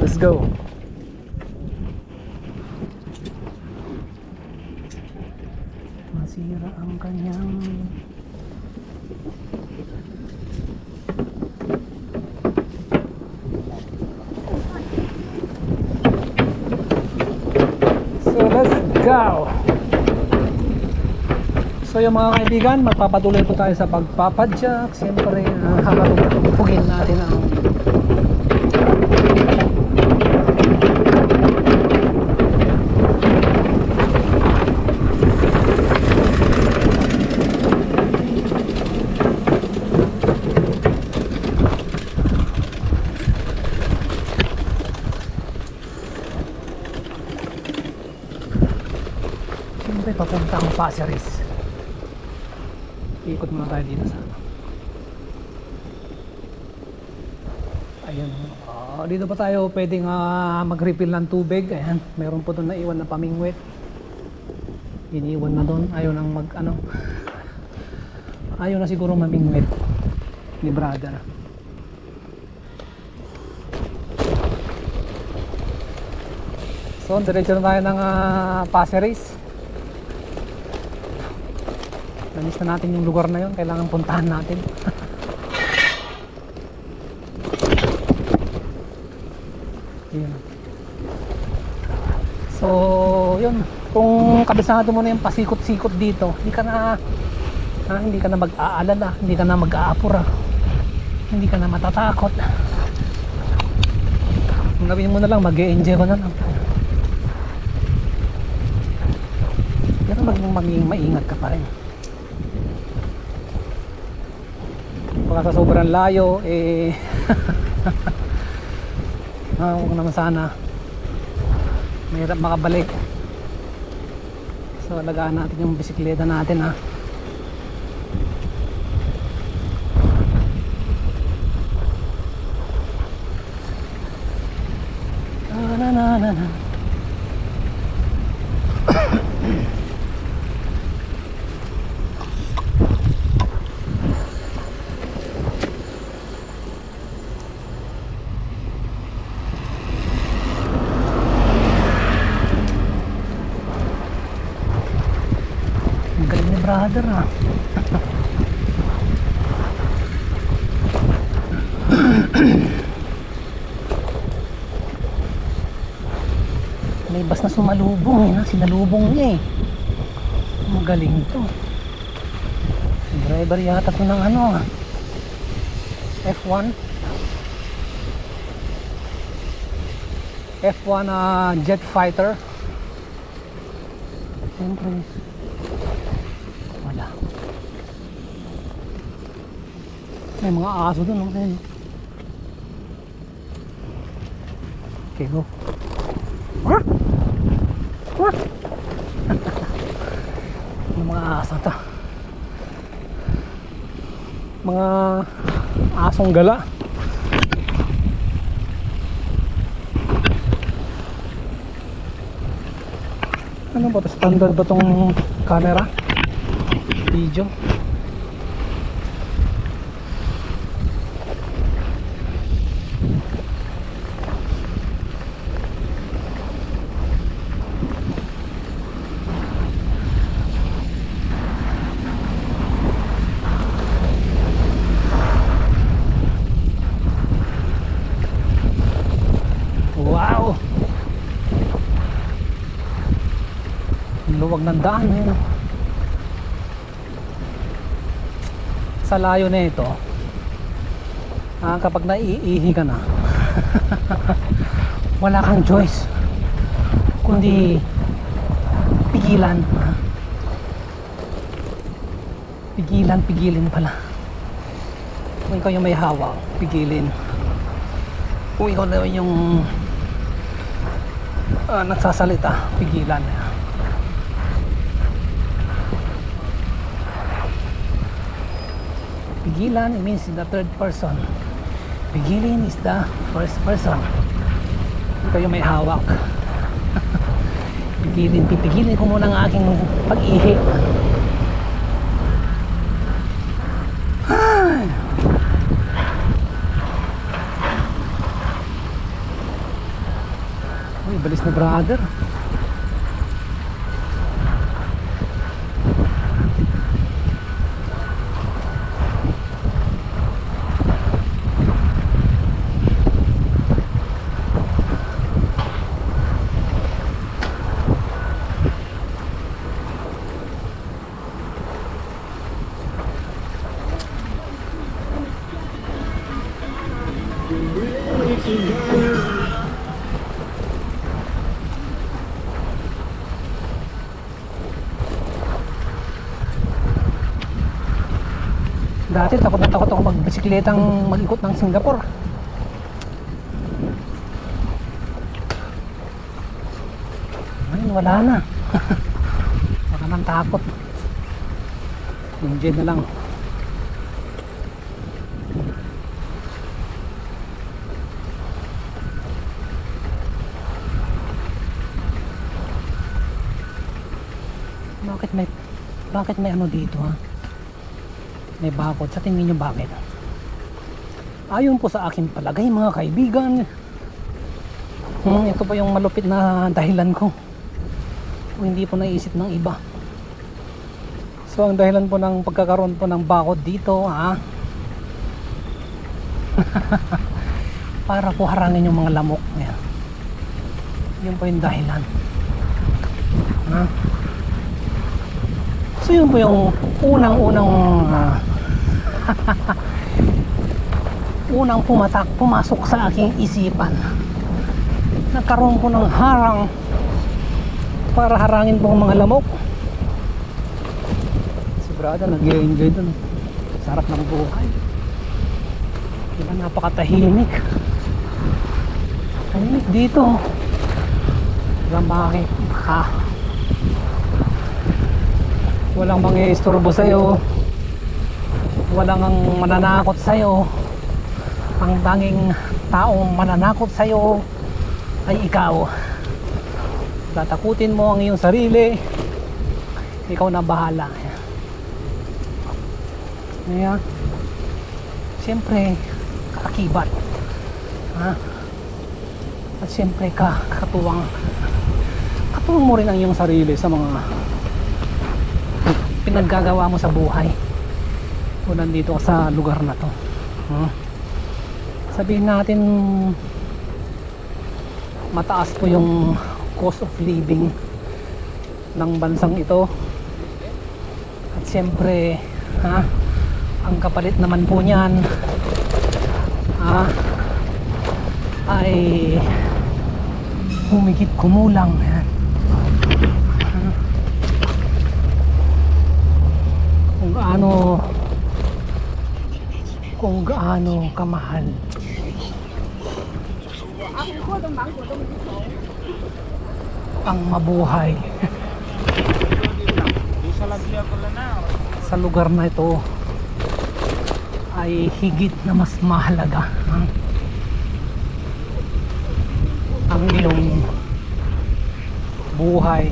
Let's go. Masira ang kanyang let's go. So yung mga kaibigan, magpapatuloy po tayo sa pagpapadyak. Siyempre, haharugin natin ang papunta ang Passeris. Ikot muna tayo dito sa ayun. Dito pa tayo pwedeng mag-refill ng tubig. Ayan, meron po doon na iwan na pamingwit. Iniwan na doon. Ayaw nang ayaw na siguro mamingwit ni brother. So diretso na tayo ng Passeris. Nalis na natin yung lugar na yun. Kailangan puntahan natin. Yun. So yun, kung kabisado mo na yung pasikot-sikot dito, hindi ka na mag-aalala, hindi ka na mag-aapura, hindi ka na matatakot. Kung gawin mo na lang, mag-e-enjoy ko na lang. Pero maging maingat ka pa rin. Baka sa sobrang layo huwag naman sana, mahirap makabalik. So alagaan natin yung bisikleta natin ha. Na. Brother ha. May bas na sumalubong sinalubong niya magaling to. Driver yata to ng F1 jet fighter. Siyempre may mga aso doon. Okay, go. May mga aso to. Mga asong gala. Ano ba ito? Standard ba itong camera? Video? Wow! Luwag ng daan sa layo na ito. Kapag naiihi ka na wala kang choice kundi pigilin pala. Kung ikaw yung may hawak, pigilin. Kung ikaw na yung nagsasalita, pigilan. Pigilan, it means the third person. Pigilin is the first person. Ikaw yung may hawak. Pipigilin ko muna ang aking pag-ihi. Bilis na brother. Dati takot na takot ako magbisikletang mag-ikot ng Singapore. Ngayon wala na. Wala nang takot. Enjoy na lang. Bakit may ano dito, ha? May bakod. Sa tingin nyo bakit? Ayon po sa akin palagay, mga kaibigan, ito po yung malupit na dahilan ko. O hindi po naisip ng iba. So ang dahilan po ng pagkakaroon po ng bakod dito, ha? Para po harangin yung mga lamok. Yan. Yun po yung dahilan. Ha? So yun po yung unang-unang unang pumasok sa aking isipan. Nagkaroon po ng harang para harangin po ang mga lamok. Si brother nag-enjoy dun. Sarap ng buhay. Diba, napakatahimik. Tahimik dito. Diba bakit? Walang mangi-istorbo sa'yo, walang ang mananakot sa'yo. Ang tanging taong mananakot sa'yo ay ikaw. Tatakutin mo ang iyong sarili, ikaw na bahala. Kaya siyempre kaakibat, ha? At siyempre katuwang mo rin ang iyong sarili sa mga pinaggagawa mo sa buhay kung nandito ka sa lugar na to. Sabihin natin mataas po yung cost of living ng bansang ito, at siyempre ang kapalit naman po niyan ay humigit kumulang kung gaano kamahal ang mabuhay sa lugar na ito, ay higit na mas mahalaga ang iyong buhay.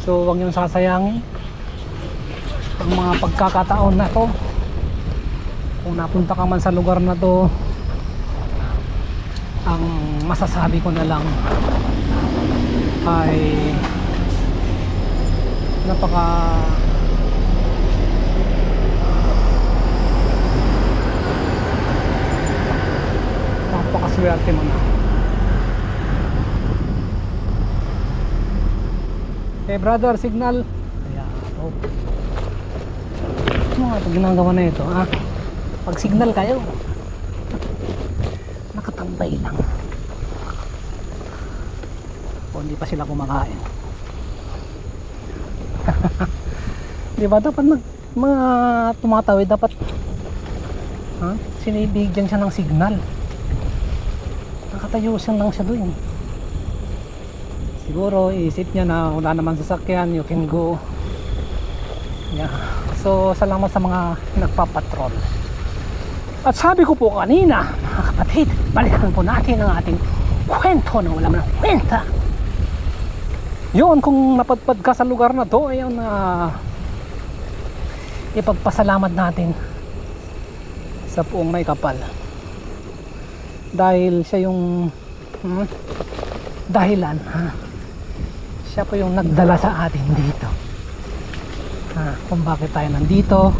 So huwag niyong sasayangin ang mga pagkakataon na to. Kung napunta ka man sa lugar na to, ang masasabi ko na lang ay napakaswerte mo na. Brother, signal. Ayan, ano nga ito ginagawa na ito, pag signal kayo, nakatambay lang. O hindi pa sila kumakain. Diba dapat mga tumatawid, dapat sinibigyan siya ng signal. Nakatayo siya lang siya doon. Siguro iisip niya na wala naman sasakyan, you can go. Yeah. So salamat sa mga nagpapatrol. At sabi ko po kanina, mga kapatid, balikan po natin ang ating kwento na wala man ang kwenta. Yun, kung napadpad ka sa lugar na to, ayun na ipagpasalamat natin sa Puong May Kapal. dahil siya yung dahilan, siya po yung nagdala sa atin dito, kung bakit tayo nandito,